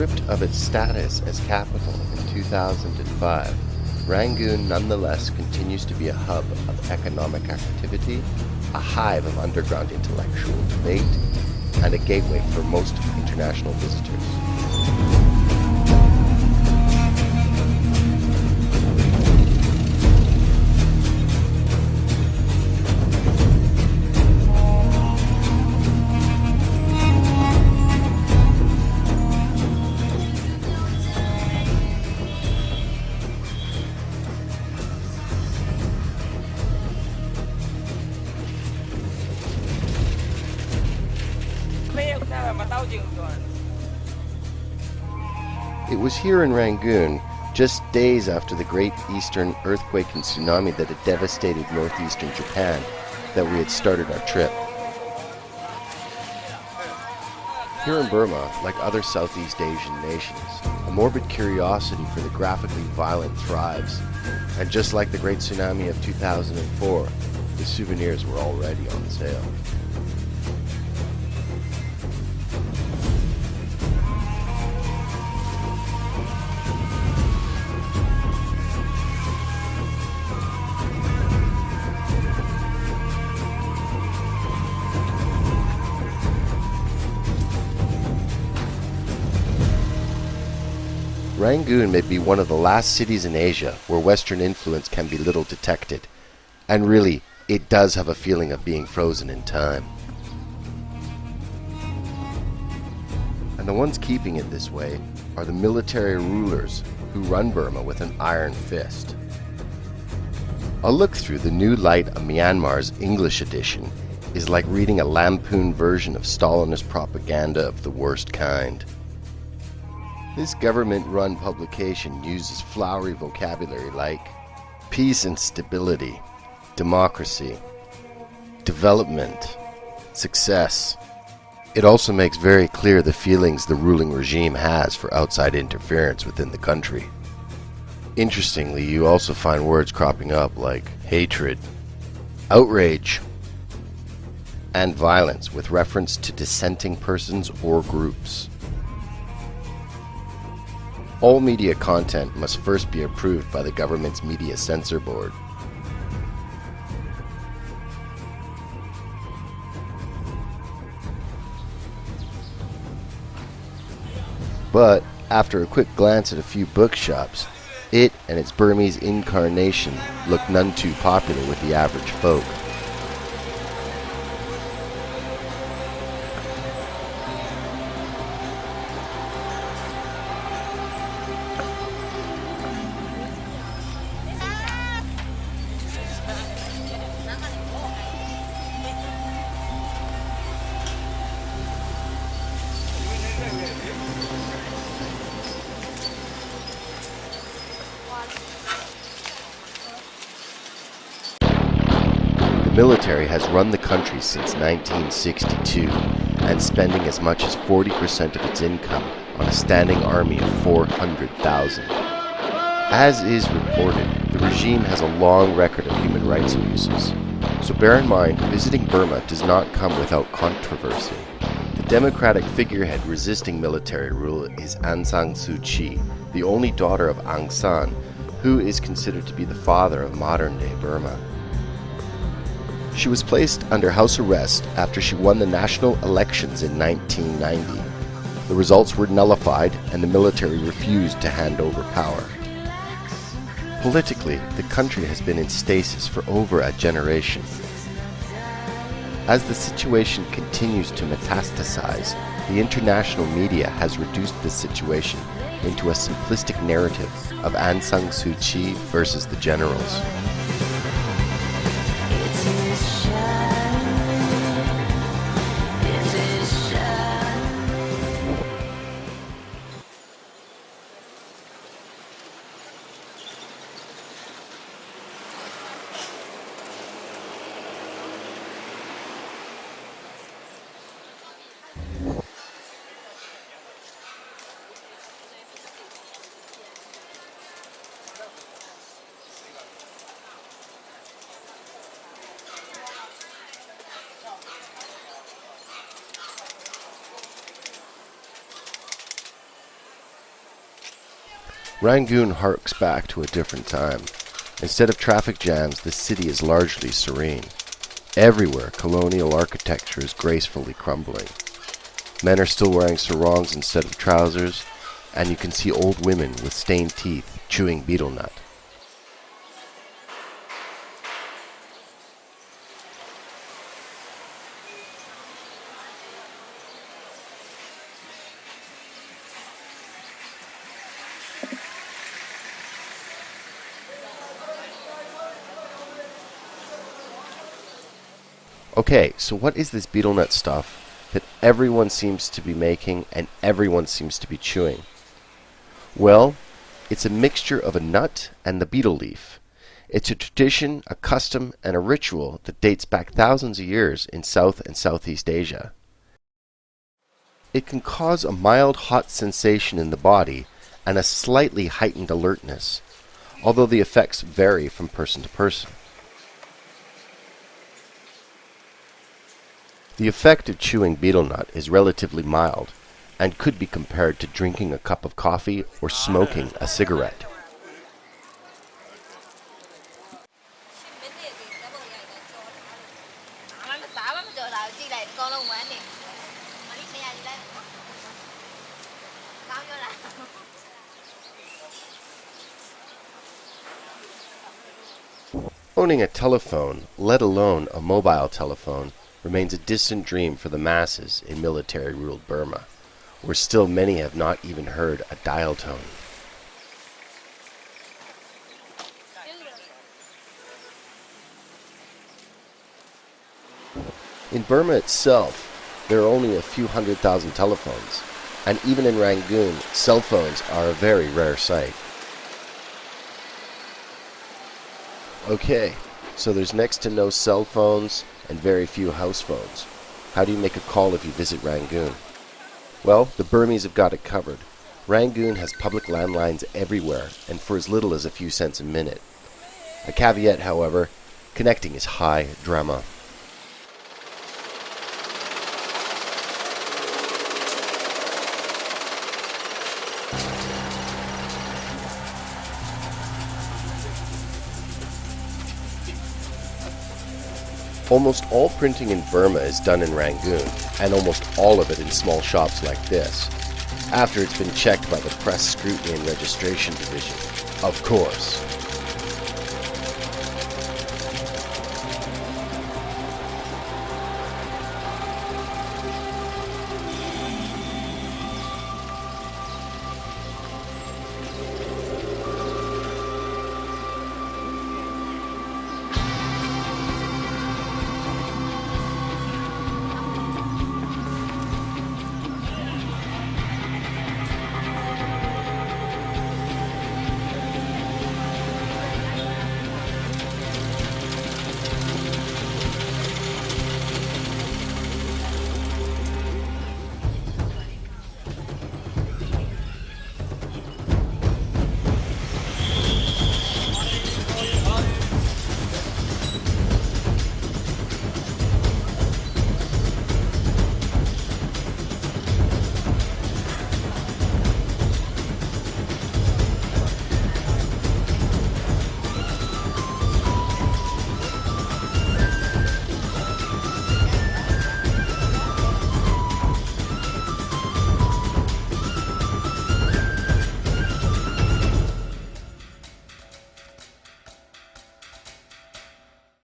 stripped of its status as capital in 2005, Rangoon nonetheless continues to be a hub of economic activity, a hive of underground intellectual debate, and a gateway for most international visitors. It was here in Rangoon, just days after the Great Eastern Earthquake and tsunami that had devastated northeastern Japan, that we had started our trip. Here in Burma, like other Southeast Asian nations, a morbid curiosity for the graphically violent thrives, and just like the Great Tsunami of 2004, the souvenirs were already on sale. Rangoon may be one of the last cities in Asia where Western influence can be little detected, and really, it does have a feeling of being frozen in time. And the ones keeping it this way are the military rulers who run Burma with an iron fist. A look through the new light of Myanmar's English edition is like reading a lampoon version of Stalinist propaganda of the worst kind. This government-run publication uses flowery vocabulary like peace and stability, democracy, development, success. It also makes very clear the feelings the ruling regime has for outside interference within the country. Interestingly, you also find words cropping up like hatred, outrage, and violence with reference to dissenting persons or groups. All media content must first be approved by the government's media censor board. But after a quick glance at a few bookshops, it and its Burmese incarnation look none too popular with the average folk. The military has run the country since 1962 and spending as much as 40% of its income on a standing army of 400,000. As is reported, the regime has a long record of human rights abuses. So bear in mind, visiting Burma does not come without controversy. The democratic figurehead resisting military rule is Aung San Suu Kyi, the only daughter of Aung San, who is considered to be the father of modern-day Burma. She was placed under house arrest after she won the national elections in 1990. The results were nullified and the military refused to hand over power. Politically, the country has been in stasis for over a generation. As the situation continues to metastasize, the international media has reduced this situation into a simplistic narrative of Aung San Suu Kyi versus the generals. Rangoon harks back to a different time. Instead of traffic jams, the city is largely serene. Everywhere, colonial architecture is gracefully crumbling. Men are still wearing sarongs instead of trousers, and you can see old women with stained teeth chewing betel nut. Okay, so what is this betel nut stuff that everyone seems to be making and everyone seems to be chewing? Well, it's a mixture of a nut and the betel leaf. It's a tradition, a custom, and a ritual that dates back thousands of years in South and Southeast Asia. It can cause a mild hot sensation in the body and a slightly heightened alertness, although the effects vary from person to person. The effect of chewing betel nut is relatively mild and could be compared to drinking a cup of coffee or smoking a cigarette. Owning a telephone, let alone a mobile telephone, remains a distant dream for the masses in military-ruled Burma, where still many have not even heard a dial tone. In Burma itself, there are only a few 100,000 telephones, and even in Rangoon, cell phones are a very rare sight. Okay, so there's next to no cell phones and very few house phones. How do you make a call if you visit Rangoon? Well, the Burmese have got it covered. Rangoon has public landlines everywhere and for as little as a few cents a minute. A caveat, however, connecting is high drama. Almost all printing in Burma is done in Rangoon, and almost all of it in small shops like this, after it's been checked by the Press Scrutiny and Registration Division, of course.